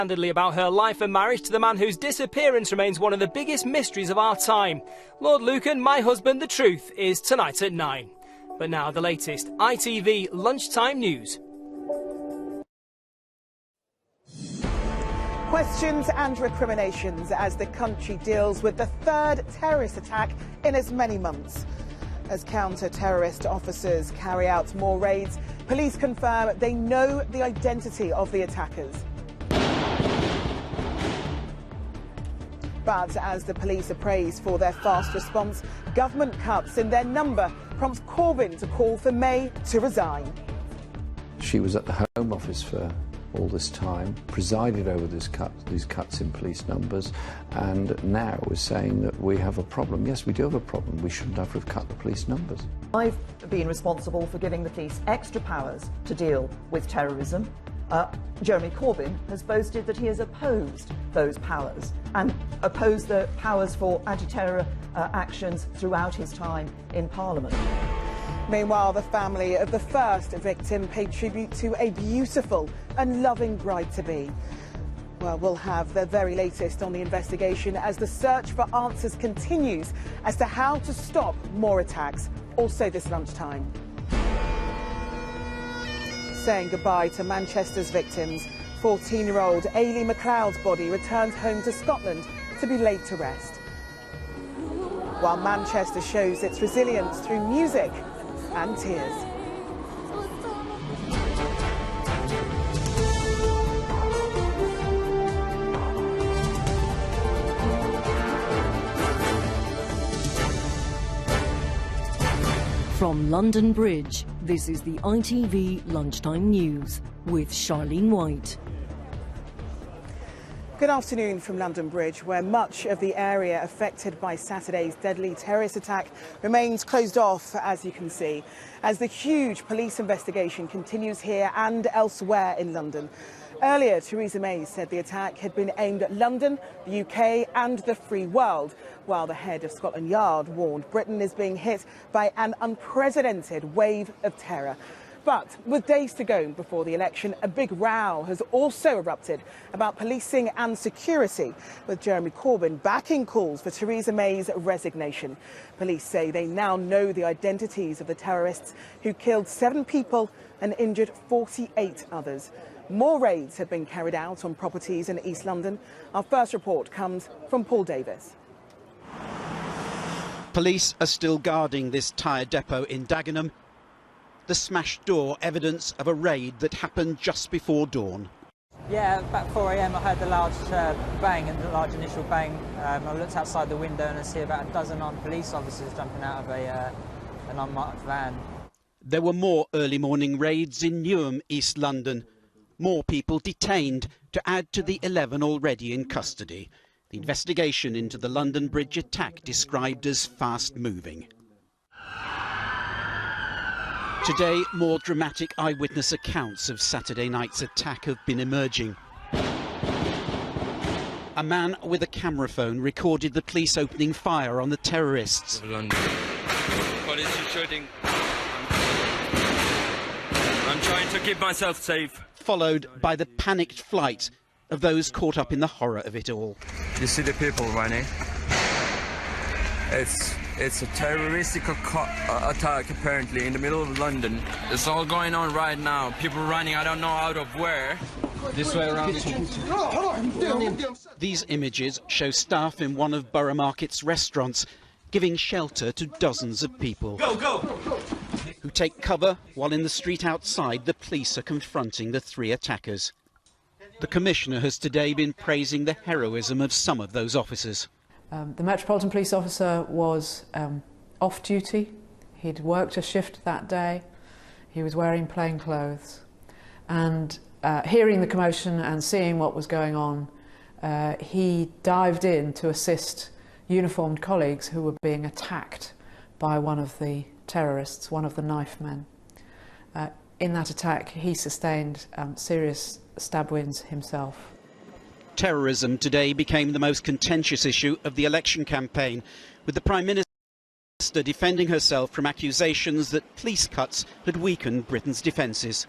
candidly about her life and marriage to the man whose disappearance remains one of the biggest mysteries of our time. Lord Lucan, My Husband, The Truth is tonight at 9. But now the latest ITV Lunchtime News. Questions and recriminations as the country deals with the third terrorist attack in as many months. As counter-terrorist officers carry out more raids, police confirm they know the identity of the attackers. But as the are praised for their fast response, government cuts in their number prompts Corbyn to call for May to resign. She was at the Home Office for all this time, presided over these cuts in police numbers, and now is saying that we have a problem. Yes, we do have a problem. We shouldn't have cut the police numbers. I've been responsible for giving the police extra powers to deal with terrorism. Jeremy Corbyn has boasted that he has opposed those powers and opposed the powers for anti-terror actions throughout his time in Parliament. Meanwhile, the family of the first victim paid tribute to a beautiful and loving bride-to-be. Well, we'll have the very latest on the investigation as the search for answers continues as to how to stop more attacks, also this lunchtime. Saying goodbye to Manchester's victims, 14-year-old Ailey McLeod's body returned home to Scotland to be laid to rest. While Manchester shows its resilience through music and tears. From London Bridge, this is the ITV Lunchtime News with Charlene White. Good afternoon from London Bridge, where much of the area affected by Saturday's deadly terrorist attack remains closed off, as you can see, as the huge police investigation continues here and elsewhere in London. Earlier, Theresa May said the attack had been aimed at London, the UK and the free world, while the head of Scotland Yard warned Britain is being hit by an unprecedented wave of terror. But with days to go before the election, a big row has also erupted about policing and security, with Jeremy Corbyn backing calls for Theresa May's resignation. Police say they now know the identities of the terrorists who killed 7 people and injured 48 others. More raids have been carried out on properties in East London. Our first report comes from Paul Davis. Police are still guarding this tyre depot in Dagenham. The smashed door, evidence of a raid that happened just before dawn. Yeah, about 4 a.m. I heard the large bang and the large initial bang. I looked outside the window and I see about a dozen armed police officers jumping out of an unmarked van. There were more early morning raids in Newham, East London. More people detained to add to the 11 already in custody. The investigation into the London Bridge attack described as fast-moving. Today, more dramatic eyewitness accounts of Saturday night's attack have been emerging. A man with a camera phone recorded the police opening fire on the terrorists. Police is shooting. I'm trying to keep myself safe. Followed by the panicked flight of those caught up in the horror of it all. You see the people running? It's a terroristic attack, apparently, in the middle of London. It's all going on right now. People running, I don't know out of where. This way around. These images show staff in one of Borough Market's restaurants giving shelter to dozens of people who take cover while in the street outside the police are confronting the 3 attackers. The Commissioner has today been praising the heroism of some of those officers. The Metropolitan Police officer was off duty. He'd worked a shift that day. He was wearing plain clothes. And hearing the commotion and seeing what was going on, he dived in to assist uniformed colleagues who were being attacked by one of the terrorists, one of the knife men. In that attack, he sustained serious stab wounds himself. Terrorism today became the most contentious issue of the election campaign, with the Prime Minister defending herself from accusations that police cuts had weakened Britain's defences.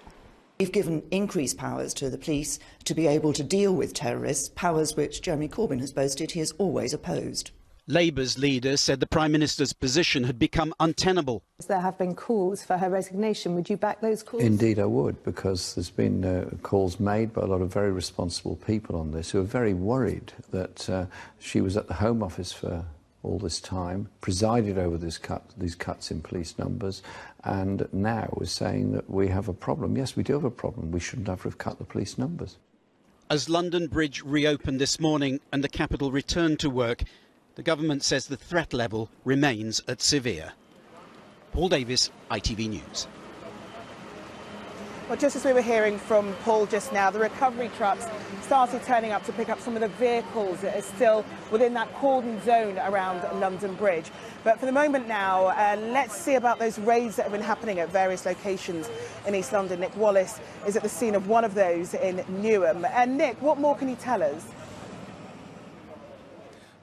We've given increased powers to the police to be able to deal with terrorists, powers which Jeremy Corbyn has boasted he has always opposed. Labour's leader said the Prime Minister's position had become untenable. There have been calls for her resignation. Would you back those calls? Indeed I would, because there's been calls made by a lot of very responsible people on this who are very worried that she was at the Home Office for all this time, presided over these cuts in police numbers, and now is saying that we have a problem. Yes, we do have a problem. We shouldn't have cut the police numbers. As London Bridge reopened this morning and the capital returned to work, the government says the threat level remains at severe. Paul Davis, ITV News. Well, just as we were hearing from Paul just now, the recovery trucks started turning up to pick up some of the vehicles that are still within that cordon zone around London Bridge. But for the moment now, let's see about those raids that have been happening at various locations in East London. Nick Wallace is at the scene of one of those in Newham. And Nick, what more can you tell us?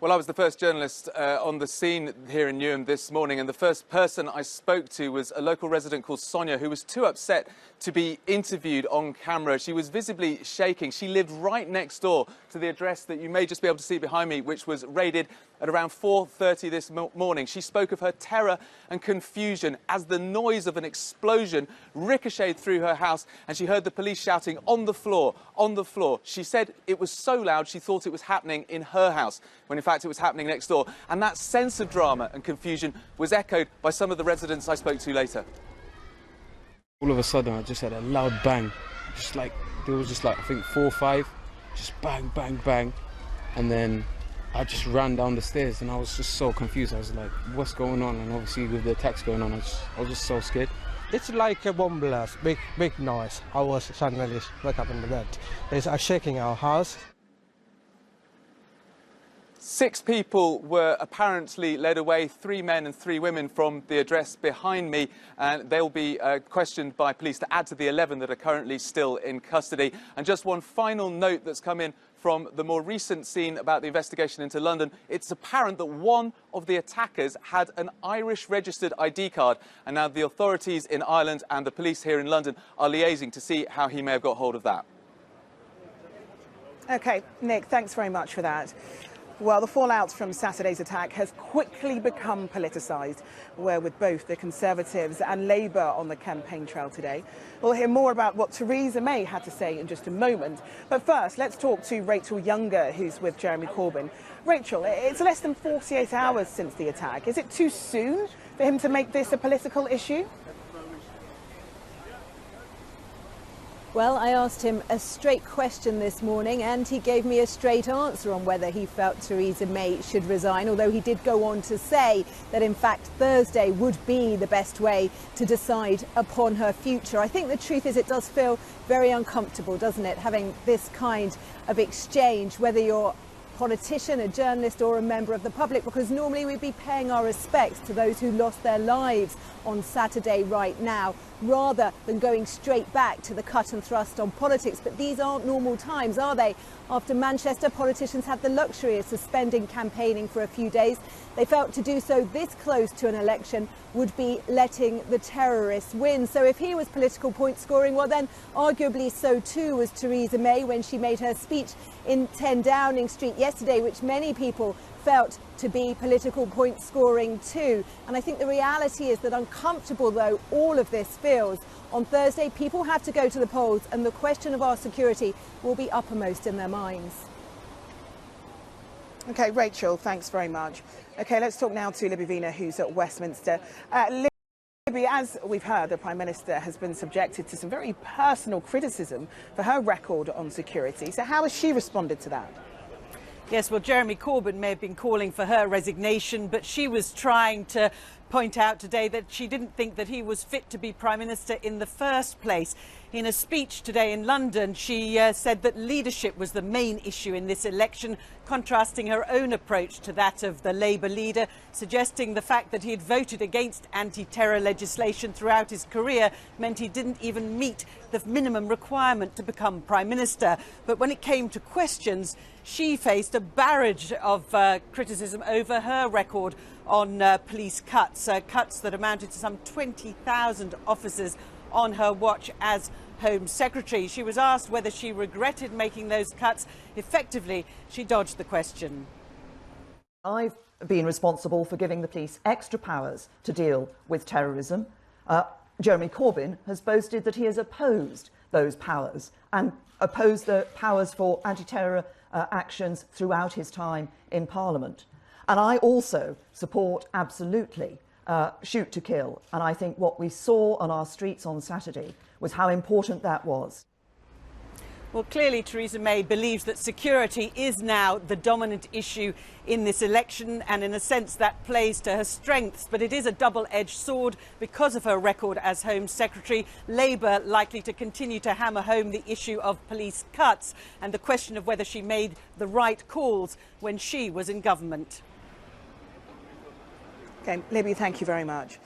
Well, I was the first journalist on the scene here in Newham this morning, and the first person I spoke to was a local resident called Sonia, who was too upset to be interviewed on camera. She was visibly shaking. She lived right next door to the address that you may just be able to see behind me, which was raided at around 4:30 this morning. She spoke of her terror and confusion as the noise of an explosion ricocheted through her house, and she heard the police shouting, "On the floor, on the floor." She said it was so loud she thought it was happening in her house, when in fact it was happening next door. And that sense of drama and confusion was echoed by some of the residents I spoke to later. All of a sudden I just had a loud bang, there was just I think 4 or 5, just bang, bang, bang, and then I just ran down the stairs and I was just so confused. I was like, what's going on? And obviously with the attacks going on, I was just so scared. It's like a bomb blast, big noise. I was suddenly woke up in the bed. It's shaking our house. 6 people were apparently led away, 3 men and 3 women, from the address behind me, and they'll be questioned by police to add to the 11 that are currently still in custody. And just one final note that's come in from the more recent scene about the investigation into London. It's apparent that one of the attackers had an Irish registered ID card, and now the authorities in Ireland and the police here in London are liaising to see how he may have got hold of that. OK, Nick, thanks very much for that. Well, the fallout from Saturday's attack has quickly become politicised. We're with both the Conservatives and Labour on the campaign trail today. We'll hear more about what Theresa May had to say in just a moment. But first, let's talk to Rachel Younger, who's with Jeremy Corbyn. Rachel, it's less than 48 hours since the attack. Is it too soon for him to make this a political issue? Well, I asked him a straight question this morning and he gave me a straight answer on whether he felt Theresa May should resign, although he did go on to say that in fact Thursday would be the best way to decide upon her future. I think the truth is it does feel very uncomfortable, doesn't it, having this kind of exchange, whether you're a politician, a journalist or a member of the public, because normally we'd be paying our respects to those who lost their lives on Saturday right now, rather than going straight back to the cut and thrust on politics. But these aren't normal times, are they? After Manchester, politicians had the luxury of suspending campaigning for a few days. They felt to do so this close to an election would be letting the terrorists win. So if he was political point scoring, well then arguably so too was Theresa May when she made her speech in 10 Downing Street yesterday, which many people felt to be political point scoring too. And I think the reality is that, uncomfortable though all of this feels, on Thursday people have to go to the polls and the question of our security will be uppermost in their minds. OK, Rachel, thanks very much. OK, let's talk now to Libby Vina, who's at Westminster. Libby, as we've heard, the Prime Minister has been subjected to some very personal criticism for her record on security. So how has she responded to that? Yes, well, Jeremy Corbyn may have been calling for her resignation, but she was trying to point out today that she didn't think that he was fit to be Prime Minister in the first place. In a speech today in London, she said that leadership was the main issue in this election, contrasting her own approach to that of the Labour leader, suggesting the fact that he had voted against anti-terror legislation throughout his career meant he didn't even meet the minimum requirement to become Prime Minister. But when it came to questions, she faced a barrage of criticism over her record on police cuts, cuts that amounted to some 20,000 officers on her watch as Home Secretary. She was asked whether she regretted making those cuts. Effectively, she dodged the question. I've been responsible for giving the police extra powers to deal with terrorism. Jeremy Corbyn has boasted that he has opposed those powers and opposed the powers for anti-terror actions throughout his time in Parliament. And I also support absolutely shoot to kill. And I think what we saw on our streets on Saturday was how important that was. Well, clearly Theresa May believes that security is now the dominant issue in this election, and in a sense that plays to her strengths, but it is a double-edged sword because of her record as Home Secretary. Labour likely to continue to hammer home the issue of police cuts and the question of whether she made the right calls when she was in government. OK, Libby, thank you very much.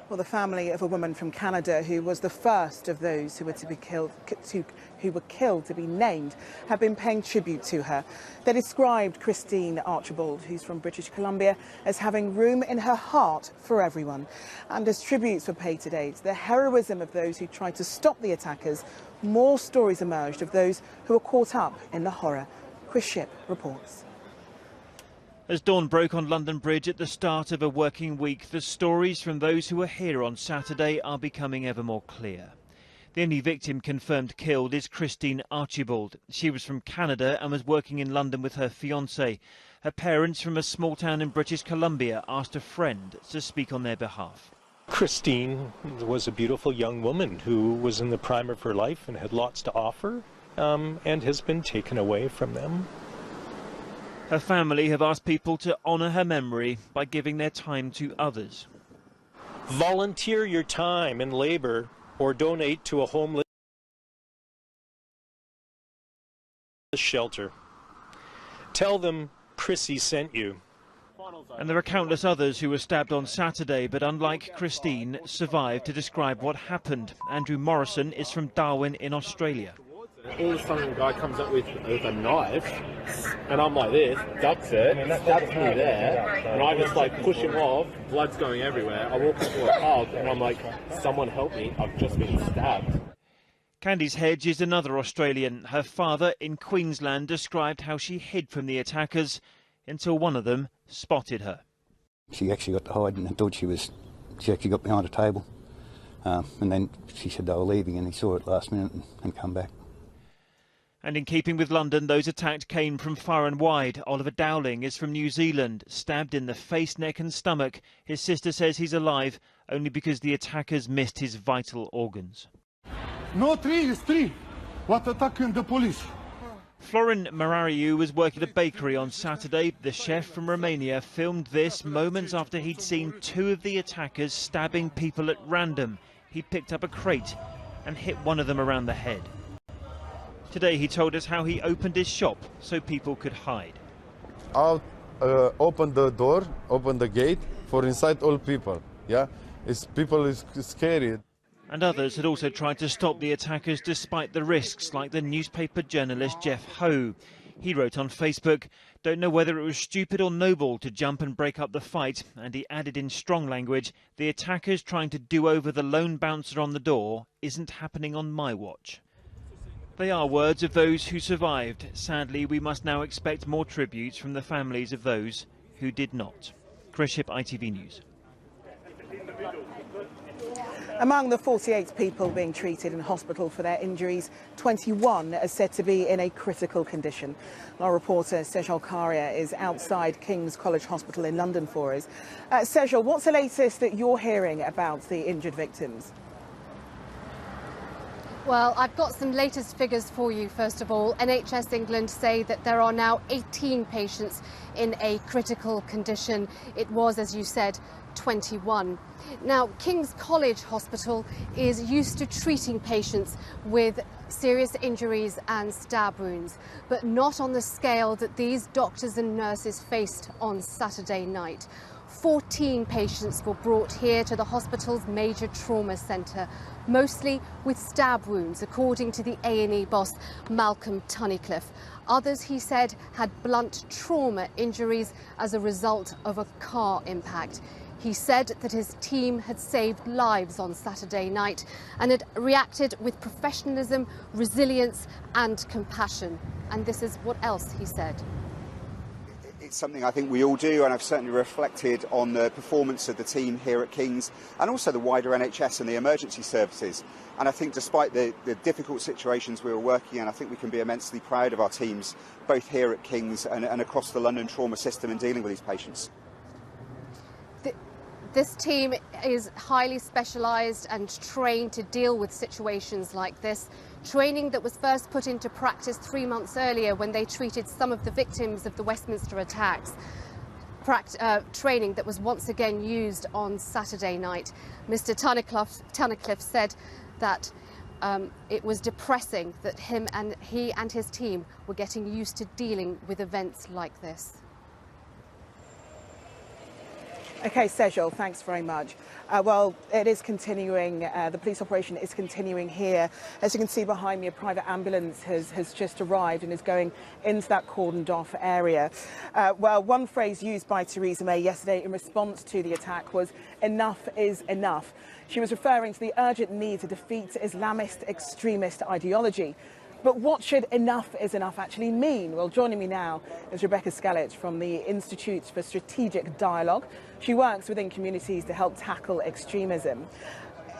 Well, the family of a woman from Canada who was the first of those who were killed to be named have been paying tribute to her. They described Christine Archibald, who's from British Columbia, as having room in her heart for everyone. And as tributes were paid today to the heroism of those who tried to stop the attackers, more stories emerged of those who were caught up in the horror. Chris Shipp reports. As dawn broke on London Bridge at the start of a working week, the stories from those who were here on Saturday are becoming ever more clear. The only victim confirmed killed is Christine Archibald. She was from Canada and was working in London with her fiancé. Her parents from a small town in British Columbia asked a friend to speak on their behalf. Christine was a beautiful young woman who was in the prime of her life and had lots to offer, and has been taken away from them. Her family have asked people to honour her memory by giving their time to others. Volunteer your time in labour or donate to a homeless shelter. Tell them Chrissy sent you. And there are countless others who were stabbed on Saturday, but unlike Christine, survived to describe what happened. Andrew Morrison is from Darwin in Australia. All of a sudden, a guy comes up with a knife, and I'm like this, ducks it, stabs me there, and I just like push him off, blood's going everywhere. I walk into a pub, and I'm like, someone help me, I've just been stabbed. Candice Hedge is another Australian. Her father in Queensland described how she hid from the attackers until one of them spotted her. She actually got to hide and thought she actually got behind a table, and then she said they were leaving, and he saw it last minute and come back. And in keeping with London, those attacked came from far and wide. Oliver Dowling is from New Zealand, stabbed in the face, neck and stomach. His sister says he's alive only because the attackers missed his vital organs. No, three. What attacking the police? Florin Marariu was working at a bakery on Saturday. The chef from Romania filmed this moments after he'd seen two of the attackers stabbing people at random. He picked up a crate and hit one of them around the head. Today he told us how he opened his shop so people could hide. I'll open the door, open the gate for inside all people. Yeah, people is scary. And others had also tried to stop the attackers despite the risks, like the newspaper journalist Jeff Ho. He wrote on Facebook, "Don't know whether it was stupid or noble to jump and break up the fight," and he added in strong language, "The attackers trying to do over the lone bouncer on the door isn't happening on my watch." They are words of those who survived. Sadly, we must now expect more tributes from the families of those who did not. Chris Shipp, ITV News. Among the 48 people being treated in hospital for their injuries, 21 are said to be in a critical condition. Our reporter Sejal Karia is outside King's College Hospital in London for us. Sejal, what's the latest that you're hearing about the injured victims? Well, I've got some latest figures for you. First of all, NHS England say that there are now 18 patients in a critical condition. It was, as you said, 21. Now, King's College Hospital is used to treating patients with serious injuries and stab wounds, but not on the scale that these doctors and nurses faced on Saturday night. 14 patients were brought here to the hospital's major trauma centre, mostly with stab wounds, according to the A&E boss, Malcolm Tunnicliffe. Others, he said, had blunt trauma injuries as a result of a car impact. He said that his team had saved lives on Saturday night and had reacted with professionalism, resilience and compassion. And this is what else he said. It's something I think we all do, and I've certainly reflected on the performance of the team here at King's and also the wider NHS and the emergency services. And I think despite the difficult situations we were working in, I think we can be immensely proud of our teams, both here at King's and across the London trauma system in dealing with these patients. This team is highly specialised and trained to deal with situations like this. Training that was first put into practice 3 months earlier when they treated some of the victims of the Westminster attacks. Training that was once again used on Saturday night. Mr. Tunnicliffe said that it was depressing that he and his team were getting used to dealing with events like this. OK, Sejal, thanks very much. Well, it is continuing. The police operation is continuing here. As you can see behind me, a private ambulance has just arrived and is going into that cordoned off area. Well, one phrase used by Theresa May yesterday in response to the attack was "enough is enough." She was referring to the urgent need to defeat Islamist extremist ideology. But what should enough is enough actually mean? Well, joining me now is Rebecca Skelet from the Institute for Strategic Dialogue. She works within communities to help tackle extremism.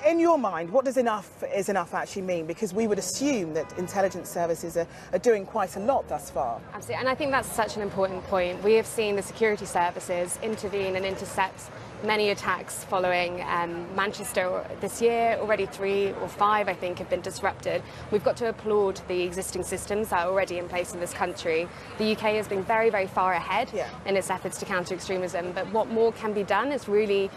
In your mind, what does enough is enough actually mean? Because we would assume that intelligence services are doing quite a lot thus far. Absolutely, and I think that's such an important point. We have seen the security services intervene and intercept many attacks following Manchester this year. Already 3 or 5, I think, have been disrupted. We've got to applaud the existing systems that are already in place in this country. The UK has been very, very far ahead in its efforts to counter extremism, but what more can be done is really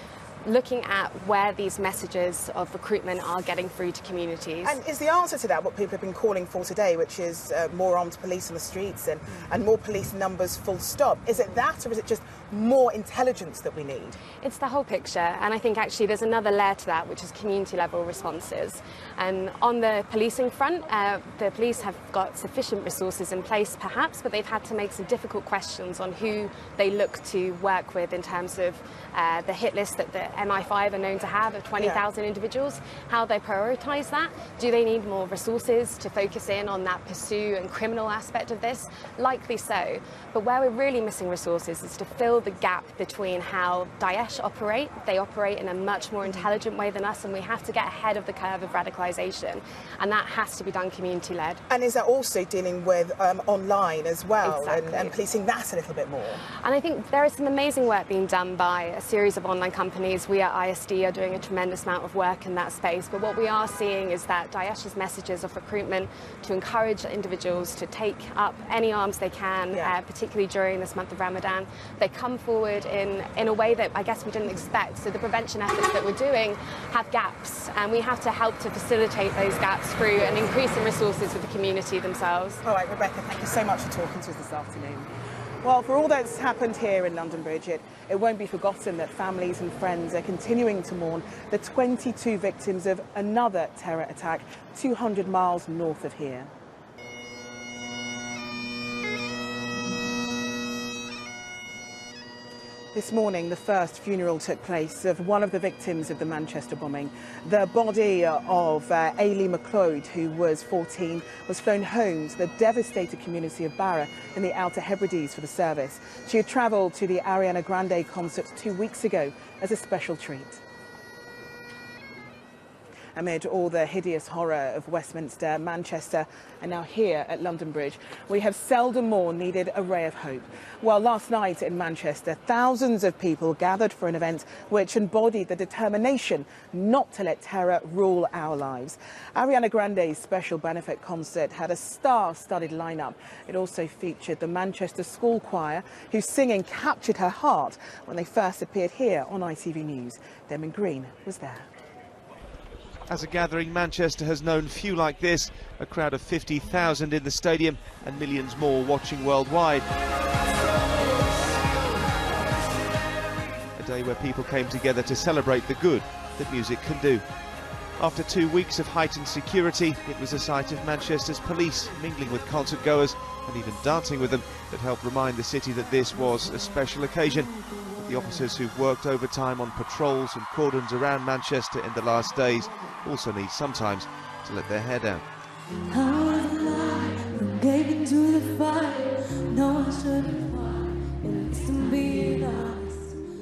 looking at where these messages of recruitment are getting through to communities. And is the answer to that what people have been calling for today, which is more armed police on the streets and more police numbers full stop? Is it that, or is it just more intelligence that we need? It's the whole picture, and I think actually there's another layer to that, which is community level responses. And on the policing front, the police have got sufficient resources in place perhaps, but they've had to make some difficult questions on who they look to work with in terms of the hit list that the MI5 are known to have of 20,000 individuals, how they prioritise that. Do they need more resources to focus in on that pursue and criminal aspect of this? Likely so. But where we're really missing resources is to fill the gap between how Daesh operate. They operate in a much more intelligent way than us, and we have to get ahead of the curve of radicalisation. And that has to be done community-led. And is that also dealing with online as well, Exactly. and policing that a little bit more? And I think there is some amazing work being done by a series of online companies. We at ISD are doing a tremendous amount of work in that space, but what we are seeing is that Daesh's messages of recruitment to encourage individuals to take up any arms they can, particularly during this month of Ramadan, they come forward in a way that I guess we didn't expect. So the prevention efforts that we're doing have gaps, and we have to help to facilitate those gaps through an increase in resources with the community themselves. All right, Rebecca, thank you so much for talking to us this afternoon. Well, for all that's happened here in London Bridge, it won't be forgotten that families and friends are continuing to mourn the 22 victims of another terror attack 200 miles north of here. This morning, the first funeral took place of one of the victims of the Manchester bombing. The body of Ailey McLeod, who was 14, was flown home to the devastated community of Barra in the Outer Hebrides for the service. She had travelled to the Ariana Grande concert 2 weeks ago as a special treat. Amid all the hideous horror of Westminster, Manchester, and now here at London Bridge, we have seldom more needed a ray of hope. Well, last night in Manchester, thousands of people gathered for an event which embodied the determination not to let terror rule our lives. Ariana Grande's special benefit concert had a star-studded lineup. It also featured the Manchester School Choir, whose singing captured her heart when they first appeared here on ITV News. Damon Green was there. As a gathering Manchester has known few like this, a crowd of 50,000 in the stadium and millions more watching worldwide. A day where people came together to celebrate the good that music can do. After 2 weeks of heightened security, it was the sight of Manchester's police mingling with concert goers and even dancing with them that helped remind the city that this was a special occasion. The officers who've worked overtime on patrols and cordons around Manchester in the last days also need sometimes to let their hair down.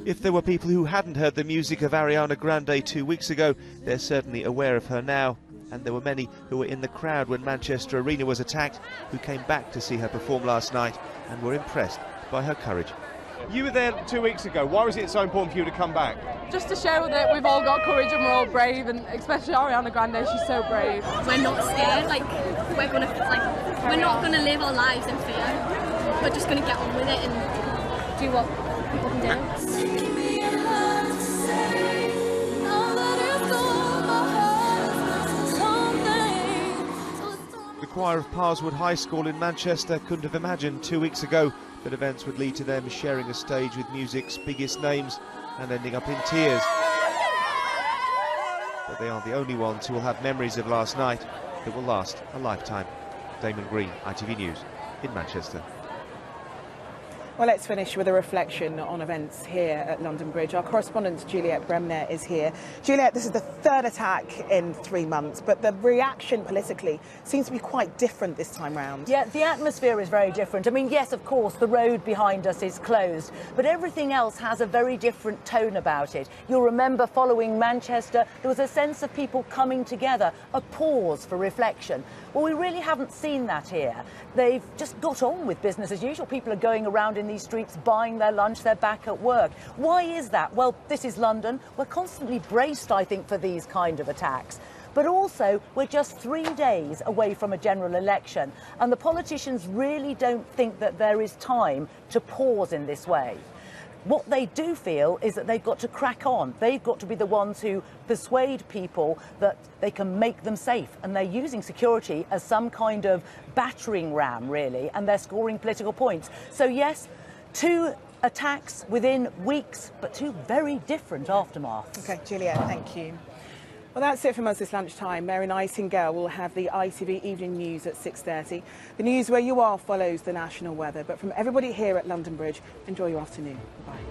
If there were people who hadn't heard the music of Ariana Grande 2 weeks ago, they're certainly aware of her now. And there were many who were in the crowd when Manchester Arena was attacked, who came back to see her perform last night and were impressed by her courage. You were there 2 weeks ago. Why was it so important for you to come back? Just to show that we've all got courage and we're all brave, and especially Ariana Grande, she's so brave. We're not scared, we're not gonna live our lives in fear. We're just gonna get on with it and do what people can do. The choir of Parswood High School in Manchester couldn't have imagined 2 weeks ago that events would lead to them sharing a stage with music's biggest names and ending up in tears. But they aren't the only ones who will have memories of last night that will last a lifetime. Damon Green, ITV News, in Manchester. Well, let's finish with a reflection on events here at London Bridge. Our correspondent Juliet Bremner is here. Juliet, this is the third attack in 3 months, but the reaction politically seems to be quite different this time round. Yeah, the atmosphere is very different. I mean, yes, of course, the road behind us is closed, but everything else has a very different tone about it. You'll remember following Manchester, there was a sense of people coming together, a pause for reflection. Well, we really haven't seen that here. They've just got on with business as usual. People are going around in these streets buying their lunch, they're back at work. Why is that? Well, this is London. We're constantly braced, I think, for these kind of attacks. But also, we're just 3 days away from a general election, and the politicians really don't think that there is time to pause in this way. What they do feel is that they've got to crack on. They've got to be the ones who persuade people that they can make them safe. And they're using security as some kind of battering ram, really, and they're scoring political points. So, yes, 2 attacks within weeks, but 2 very different aftermaths. OK, Juliet, thank you. Well, that's it from us this lunchtime. Mary Nightingale will have the ITV Evening News at 6:30. The news where you are follows the national weather. But from everybody here at London Bridge, enjoy your afternoon. Bye.